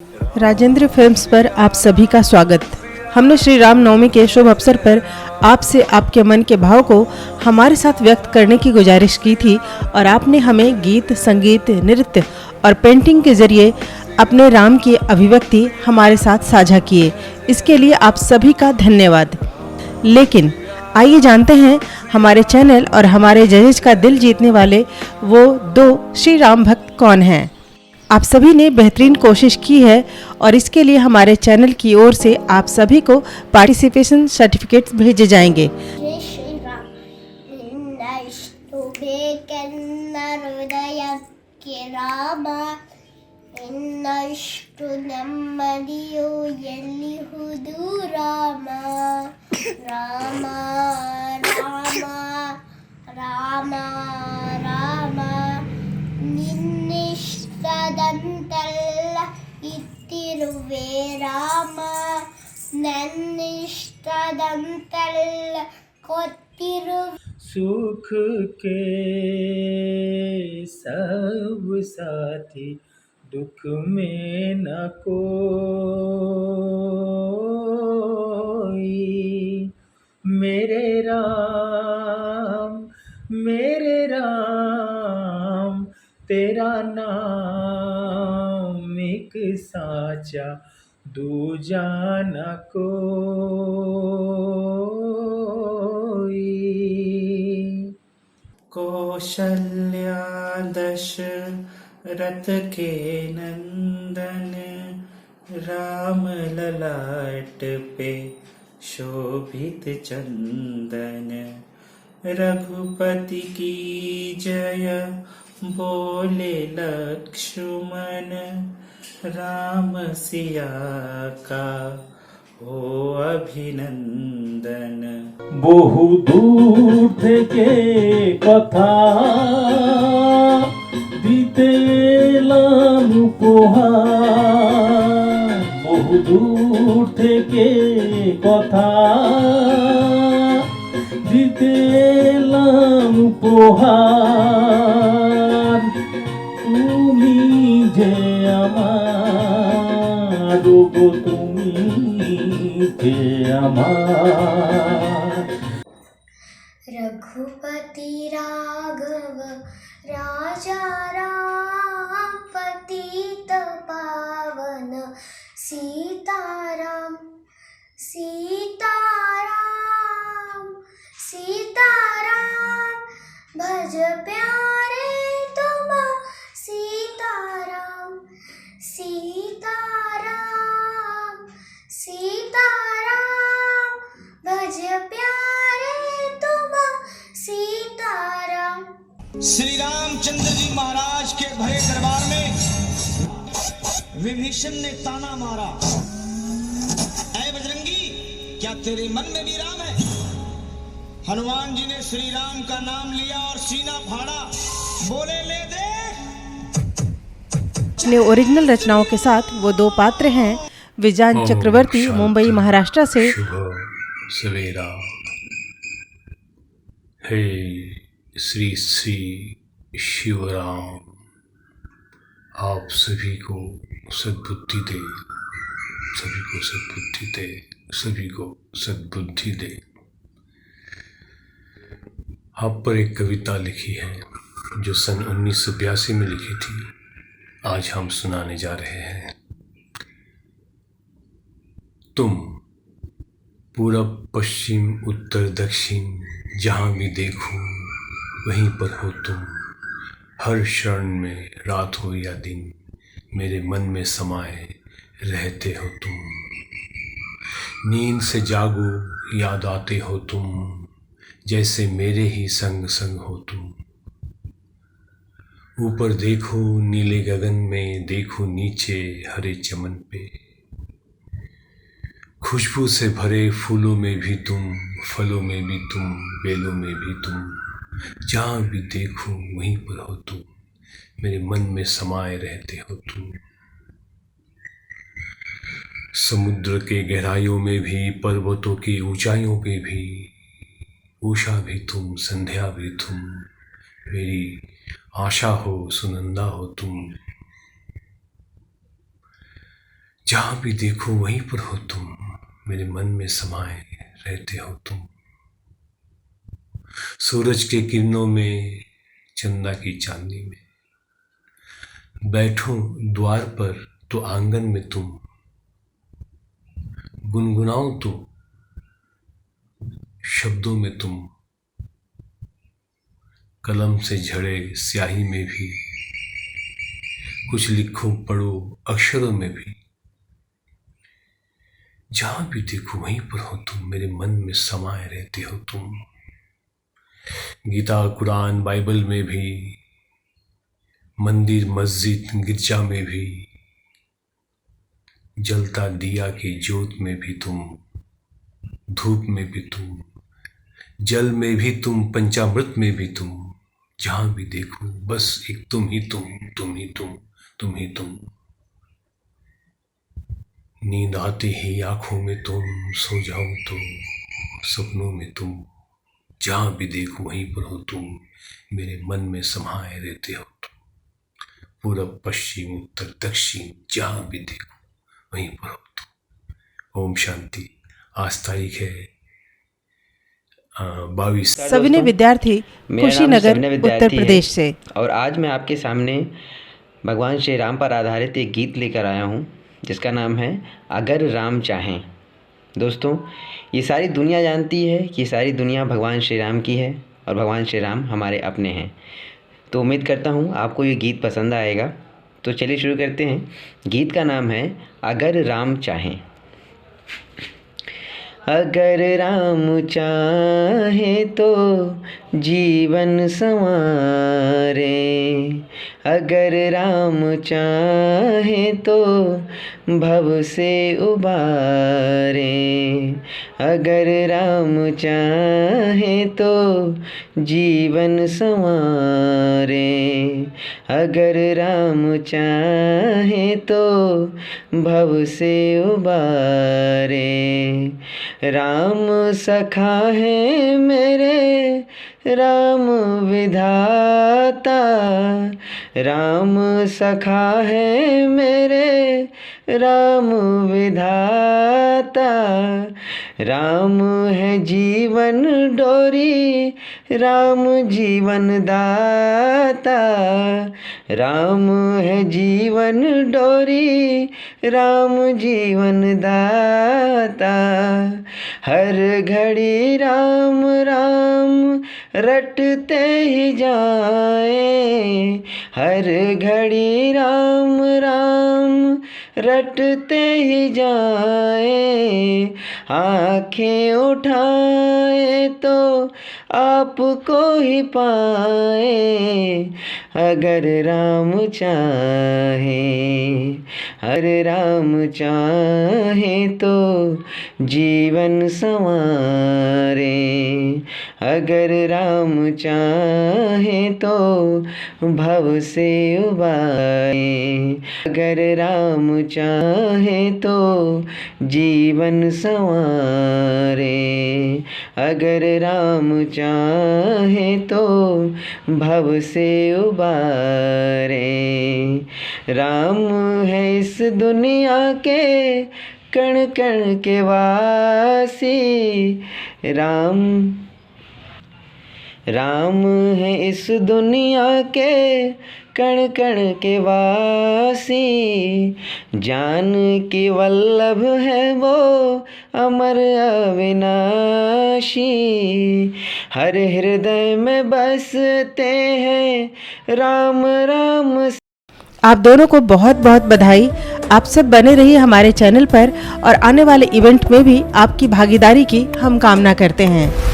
Rajendra films पर आप सभी का स्वागत। हमने श्री राम नवमी के शुभ अवसर पर आपसे आपके मन के भाव को हमारे साथ व्यक्त करने की गुजारिश की थी और आपने हमें गीत, संगीत, नृत्य और पेंटिंग के जरिए अपने राम की अभिव्यक्ति हमारे साथ साझा किए। इसके लिए आप सभी का धन्यवाद। लेकिन आइए जानते हैं हमारे चैनल और हमारे जजेस का दिल जीतने वाले वो दो श्री राम भक्त कौन हैं। आप सभी ने बेहतरीन कोशिश की है और इसके लिए हमारे चैनल की ओर से आप सभी को पार्टिसिपेशन सर्टिफिकेट्स भेजे जाएंगे। जय श्री राम निन्नस्तुभे हृदयಕ್ಕೆ ರಾಮ ಇನ್ನಷ್ಟು ನೆಮ್ಮದಿಯು ಎಲ್ಲಿಹುದು ರಾಮ ರಾಮ ರಾಮ ರಾಮ ರಾಮ ನಿನ್ನಿಷ್ಟದಂತೆಲ್ಲ ಇತ್ತಿರುವೆ ರಾಮ ನನ್ನಿಷ್ಟದಂತೆಲ್ಲ ಕೊಟ್ಟಿರುವೆ सुख के सब साथी दुख में न कोई। मेरे राम तेरा नाम एक साचा दूजा न कोई। कौशल्या दशरथ के नंदन राम ललाट पे शोभित चंदन। रघुपति की जय बोले लक्ष्मण राम सिया का हो अभिनंदन। বহু দূর থেকে কথা দিতে এলাম উপহার। বহু দূর থেকে কথা দিতে এলাম উপহার। তুমি যে আমার গো, তুমি যে আমার। रघुपति राघव राजा राम पतित पावन सीताराम सीताराम सीताराम भज प्यारे तुम सीताराम सीताराम सीताराम भज प्यारे तुम सीताराम। श्री रामचंद्र जी महाराज के भरे दरबार में विभीषण ने ताना मारा, ऐ बजरंगी, क्या तेरे मन में भी राम है? हनुमान जी ने श्री राम का नाम लिया और सीना फाड़ा, बोले ले दे। अपने ओरिजिनल रचनाओं के साथ वो दो पात्र हैं विजान चक्रवर्ती, मुंबई महाराष्ट्र से। शुभ सवेरा। हे श्री श्री शिवराम, आप सभी को सद्बुद्धि दे, सभी को सद्बुद्धि दे, सभी को सद्बुद्धि दे। आप पर एक कविता लिखी है जो सन 1982 में लिखी थी, आज हम सुनाने जा रहे हैं। तुम पूरब पश्चिम उत्तर दक्षिण जहाँ भी देखो वहीं पर हो तुम। हर क्षण में रात हो या दिन मेरे मन में समाये रहते हो तुम। नींद से जागो याद आते हो तुम, जैसे मेरे ही संग संग हो तुम। ऊपर देखो नीले गगन में, देखो नीचे हरे चमन पे। खुशबू से भरे फूलों में भी तुम, फलों में भी तुम, बेलों में भी तुम। जहाँ भी देखो वहीं पर हो तुम, मेरे मन में समाये रहते हो तुम। समुद्र के गहराइयों में भी, पर्वतों की ऊंचाइयों पे भी, उषा भी तुम, संध्या भी तुम। मेरी आशा हो, सुनंदा हो तुम। जहाँ भी देखो वहीं पर हो तुम, मेरे मन में समाये रहते हो तुम। सूरज के किरणों में, चंदा की चांदनी में, बैठो द्वार पर तो आंगन में तुम, गुनगुनाओ तो शब्दों में तुम, कलम से झड़े स्याही में भी, कुछ लिखो पढ़ो अक्षरों में भी, जहां भी देखो वहीं पर हो तुम, मेरे मन में समाये रहते हो तुम। गीता कुरान बाइबल में भी, मंदिर मस्जिद गिरजा में भी, जलता दिया की ज्योत में भी तुम, धूप में भी तुम, जल में भी तुम, पंचामृत में भी तुम, जहां भी देखो बस एक तुम ही तुम, तुम ही तुम, तुम ही तुम। नींद आते ही आंखों में तुम, सो जाओ तो सपनों में तुम, जहां भी देखो वहीं पर हो तुम, मेरे मन में समाये रहते हो तुम। पूरब पश्चिम उत्तर दक्षिण, जहां भी देखो वहीं पर हो तुम। ओम शांति। आज तारीख है 22। सविनय विद्यार्थी, कुशीनगर, उत्तर प्रदेश से। और आज मैं आपके सामने भगवान श्री राम पर आधारित एक गीत लेकर आया हूँ जिसका नाम है अगर राम चाहें। दोस्तों, ये सारी दुनिया जानती है कि सारी दुनिया भगवान श्री राम की है और भगवान श्री राम हमारे अपने हैं। तो उम्मीद करता हूँ आपको ये गीत पसंद आएगा। तो चलिए शुरू करते हैं। गीत का नाम है अगर राम चाहें। अगर राम चाहे तो जीवन संवारे, अगर राम चाहे तो भव से उबारे, अगर राम चाहे तो जीवन संवारे, अगर राम चाहे तो भव से उबारे। राम सखा है मेरे राम विधाता, राम सखा है मेरे राम विधाता, राम है जीवन डोरी राम जीवन दाता, राम है जीवन डोरी राम जीवन दाता। हर घड़ी राम राम रटते ही जाए, हर घड़ी राम राम रटते ही जाए, आँखें उठाए तो आपको ही पाए, अगर राम चाहे, अगर राम चाहे तो जीवन संवारे, अगर राम चाहे तो भव से उबारे, अगर राम चाहे तो जीवन संवारे, अगर राम चाहे तो भव से उबारे। राम है इस दुनिया के कण कण के वासी, राम राम है इस दुनिया के कण कण के वासी, जान की वल्लभ है वो अमर अविनाशी, हर हृदय में बसते हैं राम राम। आप दोनों को बहुत बहुत बधाई। आप सब बने रहिए हमारे चैनल पर और आने वाले इवेंट में भी आपकी भागीदारी की हम कामना करते हैं।